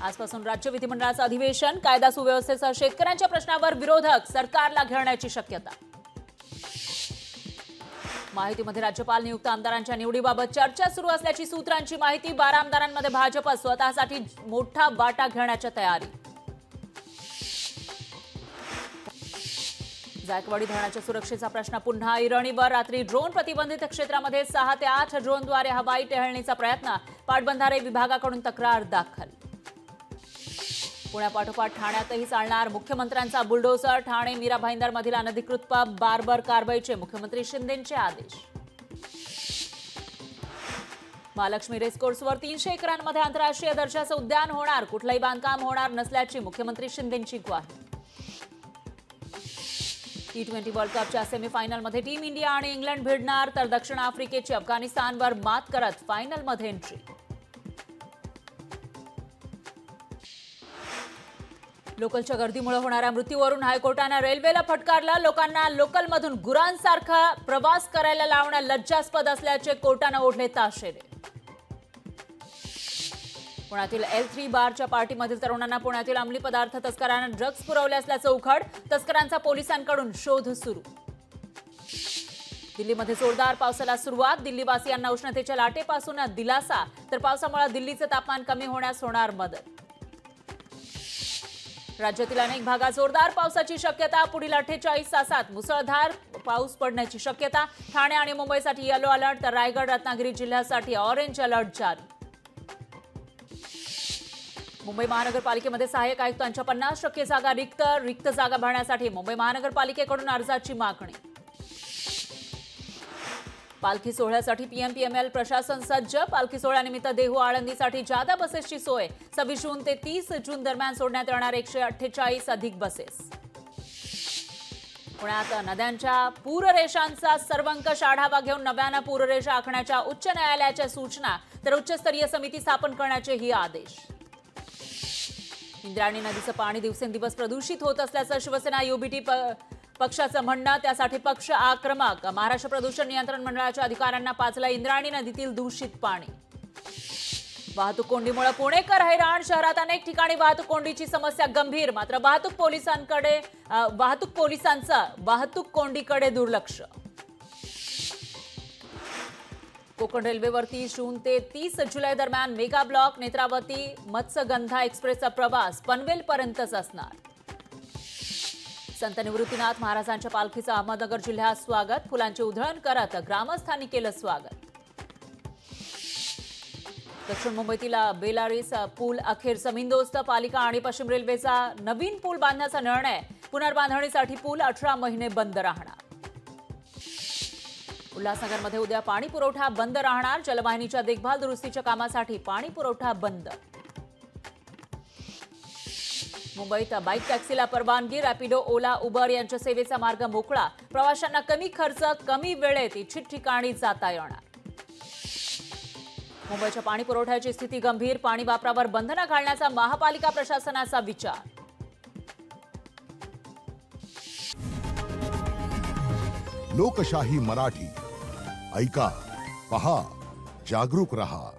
आजपासून राज्य विधिमंडळाचं अधिवेशन, कायदा सुव्यवस्थेसह शेतकऱ्यांच्या प्रश्नावर विरोधक सरकारला घेरण्याची शक्यता। माहितीमध्ये राज्यपाल नियुक्त आमदारांच्या निवडीबाबत चर्चा सुरू असल्याची सूत्रांची माहिती। 12 आमदारांमध्ये भाजप स्वतःसाठी मोठा वाटा घेण्याची तयारी। जायकवाडी धरणाच्या सुरक्षेचा प्रश्न पुन्हा ऐरणीवर। रात्री ड्रोन प्रतिबंधित क्षेत्रामध्ये 6 ते 8 ड्रोनद्वारे हवाई टहळणीचा प्रयत्न। पाटबंधारे विभागाकडून तक्रार दाखल। पुण्यापाठोपाठ ठाण्यातही चालणार मुख्यमंत्र्यांचा बुलडोझर। ठाणे मीरा भाईंदरमधील अनधिकृत पब बार्बर कारवाईचे मुख्यमंत्री शिंदेंचे आदेश। महालक्ष्मी रेसकोर्सवर 300 एकरांमध्ये आंतरराष्ट्रीय दर्जाचं उद्यान होणार। कुठलंही बांधकाम होणार नसल्याची मुख्यमंत्री शिंदेंची ग्वाही। T20 वर्ल्ड कपच्या सेमीफायनलमध्ये टीम इंडिया आणि इंग्लंड भिडणार, तर दक्षिण आफ्रिकेची अफगाणिस्तानवर मात करत फायनलमध्ये एंट्री। लोकलच्या गर्दीमुळे होणाऱ्या मृत्यूवरून हायकोर्टाने रेल्वेला फटकारला। लोकांना लोकलमधून गुरांसारखा प्रवास करायला लावणं लज्जास्पद असल्याचे कोर्टाने ओढले ताशेरे। पुण्यातील L3 बारच्या पार्टीमधील तरुणांना पुण्यातील अंमली पदार्थ तस्करांना ड्रग्ज पुरवले असल्याचं उघड। तस्करांचा पोलिसांकडून शोध सुरू। दिल्लीमध्ये जोरदार पावसाला सुरुवात। दिल्लीवासियांना उष्णतेच्या लाटेपासून दिलासा, तर पावसामुळे दिल्लीचं तापमान कमी होण्यास होणार मदत। राज्यातील अनेक भागात जोरदार पावसाची शक्यता। पुढील 48 तासात मुसळधार पाऊस पडण्याची शक्यता। ठाणे आणि मुंबईसाठी येलो अलर्ट, तर रायगड रत्नागिरी जिल्ह्यासाठी ऑरेंज अलर्ट जारी। मुंबई महानगरपालिकेमध्ये सहाय्यक आयुक्तांच्या 50% जागा रिक्त जागा भरण्यासाठी मुंबई महानगरपालिकेकडून अर्जाची मागणी। पालखी सोहळ्यासाठी PMPML प्रशासन सज्ज। पालखी सोहळ्यानिमित्त देहू आळंदीसाठी जादा बसेसची सोय। 26 जून ते 30 जून दरम्यान सोडण्यात येणार 148 अधिक बसेस। पुण्यात नद्यांच्या पूररेषांचा सर्वंकष आढावा घेऊन नव्यानं पूररेषा आखण्याच्या उच्च न्यायालयाच्या सूचना, तर उच्चस्तरीय समिती स्थापन करण्याचेही आदेश। इंद्रायणी नदीचं पाणी दिवसेंदिवस प्रदूषित होत असल्याचं शिवसेना UBT पक्षाचं म्हणणं। त्यासाठी पक्ष आक्रमक। महाराष्ट्र प्रदूषण नियंत्रण मंडळाच्या अधिकाऱ्यांना पाचलं इंद्रायणी नदीतील दूषित पाणी। वाहतूक कोंडीमुळे पुणेकर हैराण। शहरात अनेक ठिकाणी वाहतूक कोंडीची समस्या गंभीर, मात्र वाहतूक कोंडीकडे दुर्लक्ष। कोकण रेल्वेवर 30 जून ते 30 जुलै दरम्यान मेगा ब्लॉक। नेत्रावती मत्स्यगंधा एक्सप्रेसचा प्रवास पनवेलपर्यंतच असणार। संत निवृत्तीनाथ महाराजांच्या पालखीचं अहमदनगर जिल्ह्यात स्वागत। फुलांची उधळण करत ग्रामस्थांनी केलं स्वागत। दक्षिण मुंबईतील बेलारीस पूल अखेर जमीनदोस्त। पालिका आणि पश्चिम रेल्वेचा नवीन पूल बांधण्याचा निर्णय। पुनर्बांधणीसाठी पूल 18 महिने बंद राहणार। उल्हासनगरमध्ये उद्या पाणी पुरवठा बंद राहणार। जलवाहिनीच्या देखभाल दुरुस्तीच्या कामासाठी पाणी पुरवठा बंद। मुंबईत बाईक टॅक्सीला परवानगी। रॅपिडो, ओला, उबर यांच्या सेवेचा मार्ग मोकळा। प्रवाशांना कमी खर्च, कमी वेळेत इच्छित ठिकाणी जाता येणार। मुंबईच्या पाणी पुरवठ्याची स्थिती गंभीर। पाणी वापरावर बंधनं घालण्याचा महापालिका प्रशासनाचा विचार। लोकशाही मराठी ऐका, पहा, जागरूक रहा।